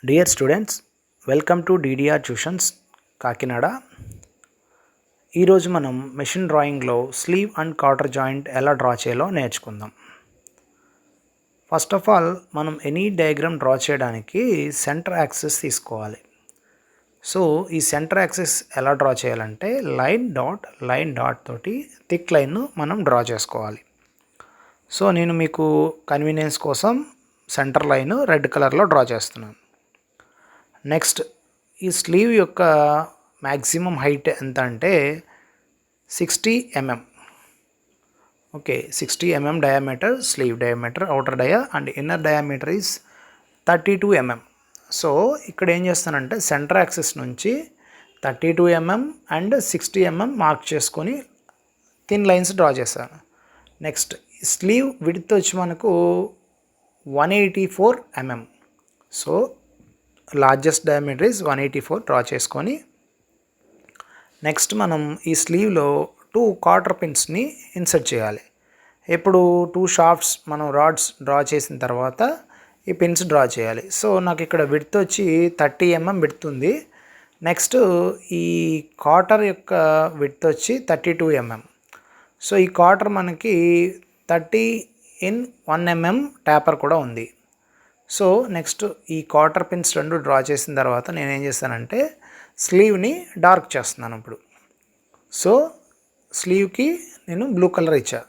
Dear students, welcome to DDR tuitions Kakinada. ఈరోజు మనం machine డ్రాయింగ్లో స్లీవ్ అండ్ కార్టర్ జాయింట్ ఎలా డ్రా చేయాలో నేర్చుకుందాం. ఫస్ట్ ఆఫ్ ఆల్ మనం ఎనీ డయాగ్రామ్ డ్రా చేయడానికి సెంటర్ యాక్సిస్ తీసుకోవాలి. సో ఈ సెంటర్ యాక్సిస్ ఎలా డ్రా చేయాలంటే లైన్ డాట్ తోటి థిక్ లైన్ మనం డ్రా చేసుకోవాలి. సో నేను మీకు కన్వీనియన్స్ కోసం సెంటర్ లైన్ రెడ్ కలర్లో డ్రా చేస్తున్నాను. నెక్స్ట్ ఈ స్లీవ్ యొక్క మ్యాక్సిమం హైట్ ఎంత అంటే 60 mm. Okay, 60 mm diameter slew diameter, outer dia and inner diameter is 32 mm. So ఇక్కడ ఏం చేస్తానంటే సెంటర్ యాక్సిస్ నుంచి 32 mm అండ్ 60 mm మార్క్ చేసుకొని థిన్ లైన్స్ డ్రా చేశాను. నెక్స్ట్ స్లీవ్ విడ్త్ వచ్చి మనకు 184 mm. So largest diameter is 184 draw చేసుకొని next మనం ఈ స్లీవ్లో 2 కార్టర్ పిన్స్ని ఇన్సర్ట్ చేయాలి. ఇప్పుడు 2 షాఫ్ట్స్ మనం రాడ్స్ డ్రా చేసిన తర్వాత ఈ పిన్స్ డ్రా చేయాలి. సో నాకు ఇక్కడ విడ్త్ వచ్చి 30 mm విడ్త్ ఉంది. నెక్స్ట్ ఈ కార్టర్ యొక్క విడ్త్ వచ్చి 32 mm. సో ఈ కార్టర్ మనకి 30 in 1 mm ట్యాపర్ కూడా ఉంది. సో నెక్స్ట్ ఈ కార్టర్ పిన్స్ రెండు డ్రా చేసిన తర్వాత నేను ఏం చేస్తానంటే స్లీవ్ని డార్క్ చేస్తున్నాను ఇప్పుడు. సో స్లీవ్కి నేను బ్లూ కలర్ ఇచ్చా.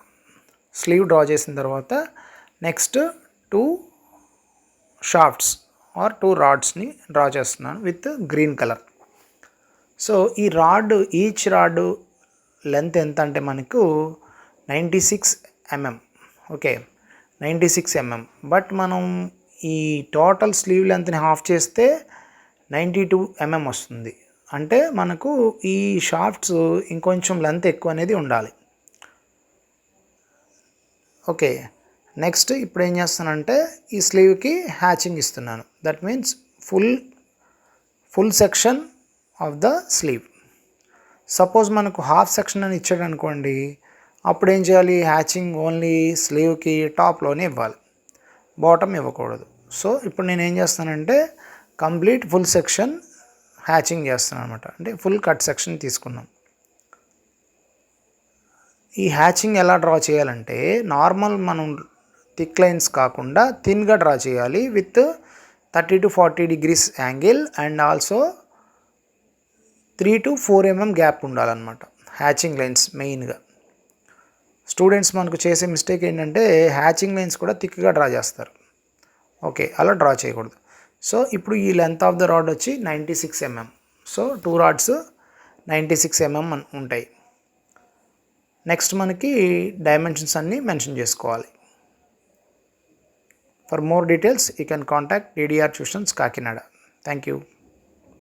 స్లీవ్ డ్రా చేసిన తర్వాత నెక్స్ట్ 2 షాఫ్ట్స్ ఆర్ 2 రాడ్స్ని డ్రా చేస్తున్నాను విత్ గ్రీన్ కలర్. సో ఈ ఈచ్ రాడ్ లెంత్ ఎంత అంటే మనకు 96 mm. Okay, 96 mm. బట్ మనం ఈ టోటల్ స్లీవ్ లెంత్ని హాఫ్ చేస్తే 92 mm వస్తుంది. అంటే మనకు ఈ షాఫ్ట్స్ ఇంకొంచెం లెంత్ ఎక్కువ అనేది ఉండాలి. ఓకే, నెక్స్ట్ ఇప్పుడు ఏం చేస్తానంటే ఈ స్లీవ్కి హ్యాచింగ్ ఇస్తున్నాను. That means full section of the slew. Suppose మనకు హాఫ్ సెక్షన్ అని ఇచ్చాడు అనుకోండి, అప్పుడు ఏం చేయాలి, హ్యాచింగ్ ఓన్లీ స్లీవ్కి టాప్లోనే ఇవ్వాలి, బాటమ్ ఇవ్వకూడదు. సో ఇప్పుడు నేను ఏం చేస్తానంటే కంప్లీట్ ఫుల్ సెక్షన్ హ్యాచింగ్ చేస్తాను అనమాట. అంటే ఫుల్ కట్ సెక్షన్ తీసుకున్నాం. ఈ హ్యాచింగ్ ఎలా డ్రా చేయాలంటే నార్మల్ మనం థిక్ లైన్స్ కాకుండా థిన్గా డ్రా చేయాలి with 30 to 40 degrees angle and also 3 to 4 mm gap ఉండాలన్నమాట హ్యాచింగ్ లైన్స్ మెయిన్గా. స్టూడెంట్స్ మనకు చేసే మిస్టేక్ ఏంటంటే హ్యాచింగ్ లైన్స్ కూడా థిక్గా డ్రా చేస్తారు. ఓకే, అలా డ్రా చేయకూడదు. సో ఇప్పుడు ఈ లెంత్ ఆఫ్ ద రాడ్ వచ్చి 96 mm. సో 2 రాడ్స్ 96 mm ఉంటాయి. నెక్స్ట్ మనకి డైమెన్షన్స్ అన్నీ మెన్షన్ చేసుకోవాలి. For more details you can contact DDR tuitions Kakinada. Thank you.